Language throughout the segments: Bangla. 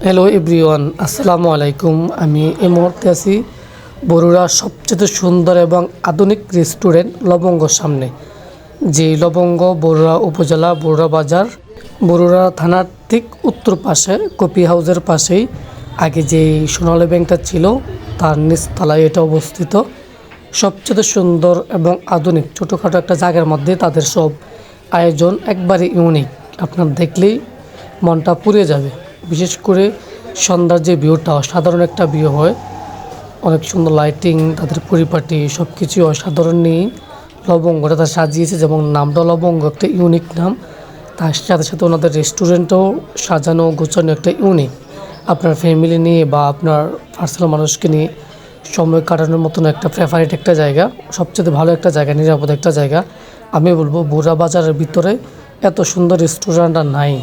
হ্যালো এভরিওয়ান, আসসালামু আলাইকুম। আমি এই মুহূর্তে আছি বরুড়া সবচেয়ে সুন্দর এবং আধুনিক রেস্টুরেন্ট লবঙ্গর সামনে। যে লবঙ্গ বরুড়া উপজেলা বরুড়া বাজার, বরুড়া থানার ঠিক উত্তর পাশে কফি হাউসের পাশেই আগে যে সোনালী ব্যাংকটা ছিল তার নিচতলায় এটা অবস্থিত। সবচেয়ে সুন্দর এবং আধুনিক ছোটোখাটো একটা জায়গার মধ্যে তাদের সব আয়োজন একবারে ইউনিক। আপনার দেখলেই মনটা পুড়ে যাবে। বিশেষ করে সন্ধ্যার যে ভিউটা অসাধারণ একটা ভিউ হয়, অনেক সুন্দর লাইটিং, তাদের পরিপাটি সব কিছুই অসাধারণ নিয়ে লবঙ্গটা তারা সাজিয়েছে। যেমন নামটা লবঙ্গ একটা ইউনিক নাম, তার সাথে সাথে ওনাদের রেস্টুরেন্টও সাজানো গোছানো একটা ইউনিক। আপনার ফ্যামিলি নিয়ে বা আপনার পার্সোনাল মানুষকে নিয়ে সময় কাটানোর মতন একটা ফেভারিট একটা জায়গা, সবচেয়ে ভালো একটা জায়গা, নিরাপদ একটা জায়গা। আমি বলবো বরুড়া বাজারের ভিতরে এত সুন্দর রেস্টুরেন্ট আর নাই।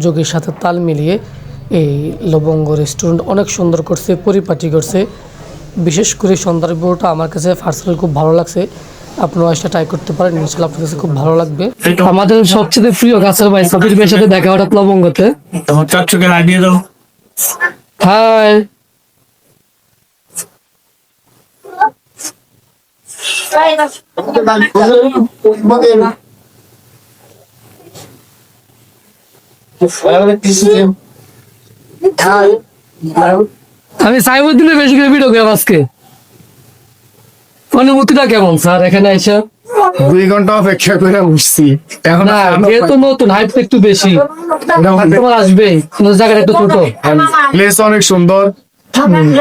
যোগের সাথে তাল মিলিয়ে এই লবঙ্গ রেস্টুরেন্ট অনেক সুন্দর করছে, পরিপাটি করছে। বিশেষ করে সন্ধ্যার ভিউটা আমার কাছে পার্সোনালি খুব ভালো লাগছে। আপনারা এটা ট্রাই করতে পারেন, ইনশাআল্লাহ আপনার কাছে খুব ভালো লাগবে। আমাদের সবচেয়ে প্রিয় গাছের ভাই সাবির ভাইয়ের সাথে দেখা হঠাৎ লবঙ্গতে। তোমার চাচুকে লাগিয়ে দাও। হাই, আমি সাইমুদ্দিনের বেশি করে ভিডিও করি আজকে। অনুভূতিটা কেমন স্যার এখানে এসে? 2 ঘন্টা অপেক্ষা করে বসছি এখন। না, যেহেতু নতুন হাইপ একটু বেশি, তোমার আসবে জায়গাটা একটু ছোট। প্লেস অনেক সুন্দর,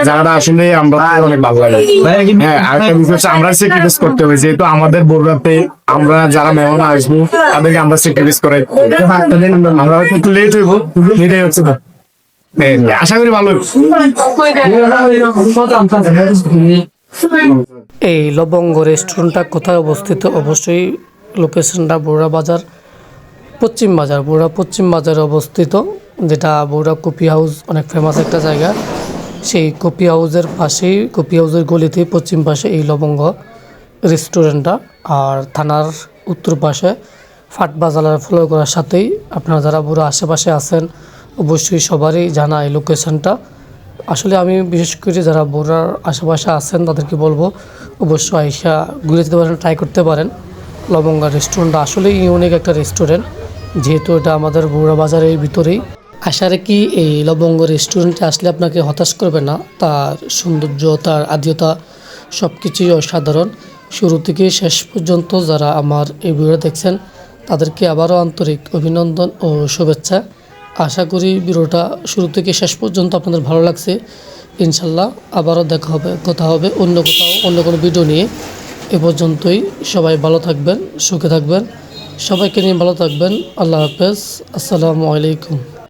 জায়গাটা আসলে আমরা অনেক ভালো লাগে। হ্যাঁ, আরেকটা বিষয় হচ্ছে আমরা স্যাক্রিফাইস করতে হবে, যেহেতু আমাদের বরুড়াতে আমরা যারা মেহমান আসবো তাদেরকে আমরা স্যাক্রিফাইস করে আমরা হয়তো একটু লেট হইব, এটাই হচ্ছে না। আশা করি ভালো হবে। এই লবঙ্গ রেস্টুরেন্টটা কোথায় অবস্থিত? অবশ্যই লোকেশনটা বরুড়া বাজার পশ্চিম বাজার, বরুড়া পশ্চিম বাজারে অবস্থিত, যেটা বরুড়া কফি হাউস অনেক ফেমাস একটা জায়গা। সেই কফি হাউসের পাশেই, কফি হাউসের গলিতেই পশ্চিম পাশে এই লবঙ্গ রেস্টুরেন্টটা। আর থানার উত্তর পাশে ফাট বাজার ফলো করার সাথেই আপনারা যারা বরুড়া আশেপাশে আছেন অবশ্যই সবারই জানা এই লোকেশনটা। আসলে আমি বিশেষ করে যারা বরুড়ার আশেপাশে আছেন তাদেরকে বলবো অবশ্যই আইসা ঘুরে যেতে পারেন, ট্রাই করতে পারেন। লবঙ্গা রেস্টুরেন্টটা আসলেই ইউনিক একটা রেস্টুরেন্ট, যেহেতু এটা আমাদের বরুড়া বাজারের ভিতরেই। আশা রাখি এই লবঙ্গ রেস্টুরেন্টে আসলে আপনাকে হতাশ করবে না। তার সৌন্দর্য, তার আদ্যতা সব কিছুই অসাধারণ। শুরু থেকে শেষ পর্যন্ত যারা আমার এই ভিডিও দেখছেন তাদেরকে আবারও আন্তরিক অভিনন্দন ও শুভেচ্ছা। আশা করি ভিডিওটা শুরু থেকে শেষ পর্যন্ত আপনাদের ভালো লাগছে। ইনশাল্লাহ আবারও দেখা হবে, কথা হবে অন্য কোথাও, অন্য কোনো ভিডিও নিয়ে। এ পর্যন্তই, সবাই ভালো থাকবেন, সুখে থাকবেন, সবাইকে নিয়ে ভালো থাকবেন। আল্লাহ হাফেজ, আসসালামু আলাইকুম।